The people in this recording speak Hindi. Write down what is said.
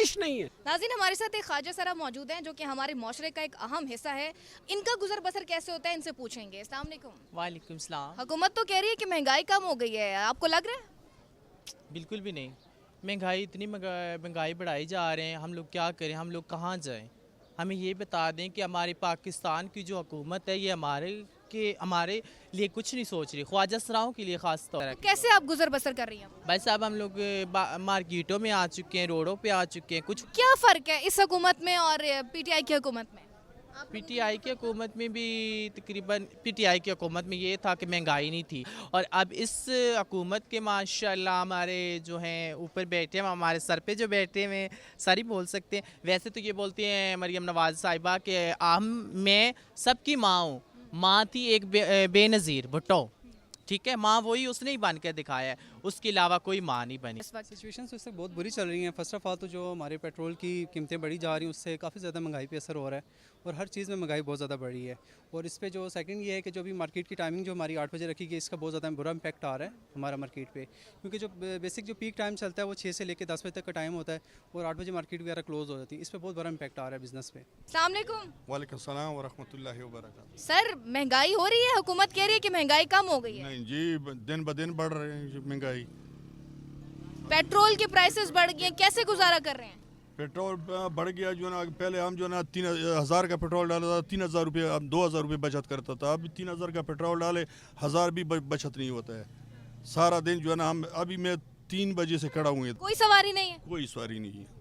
गुंजाइश नहीं है। नाज़रीन, हमारे साथ एक ख्वाजा साहब मौजूद हैं जो कि हमारे माशरे का एक अहम हिस्सा है। इनका गुजर बसर कैसे होता है इनसे पूछेंगे। अस्सलाम वालेकुम। वालेकुम सलाम। हुकूमत तो कह रही है कि महंगाई कम हो गई है, आपको लग रहा है? बिल्कुल भी नहीं। महंगाई इतनी महंगाई बढ़ाई जा रहे हैं, हम लोग क्या करें, हम लोग कहाँ जाएं? हमें ये बता दें कि हमारे पाकिस्तान की जो हुकूमत है ये हमारे लिए कुछ नहीं सोच रही, ख्वाजा सराओं के लिए ख़ास तौर पर। कैसे आप गुजर बसर कर रही हैं? भाई साहब, हम लोग मार्केटों में आ चुके हैं, रोडों पे आ चुके हैं। कुछ क्या फ़र्क है इस हुकूमत में और पीटीआई की हुकूमत में? पीटीआई की हुकूमत में भी तकरीबन पीटीआई की हुकूमत में ये था कि महंगाई नहीं थी, और अब इस हुकूमत के माशाल्लाह हमारे जो हैं ऊपर बैठे हैं, हमारे सर पे जो बैठे हुए हैं, सारी बोल सकते हैं। वैसे तो ये बोलती हैं मरियम नवाज साहिबा कि मैं सबकी माँ हूँ। माँ थी एक बेनज़ीर भुट्टो, ठीक है, माँ वही उसने ही बन के दिखाया है, उसके अलावा कोई माँ नहीं बनी। इस वक्त सिचुएशन तो इससे बहुत बुरी चल रही हैं। फर्स्ट ऑफ ऑल तो जो हमारे पेट्रोल की कीमतें बढ़ी जा रही हैं उससे काफ़ी ज़्यादा महंगाई पे असर हो रहा है, और हर चीज़ में महंगाई बहुत ज़्यादा बढ़ी है। और इस पे जो सेकंड ये है कि जो भी मार्केट की टाइमिंग जो हमारी 8 बजे रखी गई, इसका बहुत ज़्यादा बुरा इम्पैक्ट आ रहा है हमारा मार्केट पे, क्योंकि जो बेसिक जो पीक टाइम चलता है वो 6 से लेकर 10 बजे तक का टाइम होता है, और 8 बजे मार्केट वगैरह क्लोज हो जाती है। इस पर बहुत बड़ा इम्पैक्ट आ रहा है बिजनेस पे। अस्सलाम वालेकुम। वालेकुम सलाम व रहमतुल्लाहि व बरकातहू। सर, महंगाई हो रही है, हुकूमत कह रही है कि महंगाई कम हो गई है। नहीं जी, दिन ब दिन बढ़ रहे हैं महंगाई। पेट्रोल की प्राइसेस बढ़ गई हैं, कैसे गुजारा कर रहे हैं? पेट्रोल बढ़ गया जो ना, पहले हम जो ना 3,000 का पेट्रोल डाला था 3,000 रुपये, अब 2,000 रुपये बचत करता था। अब 3,000 का पेट्रोल डाले 1,000 भी बचत नहीं होता है। सारा दिन जो है ना, हम अभी मैं 3 बजे से खड़ा हुए, कोई सवारी नहीं है। कोई सवारी नहीं है।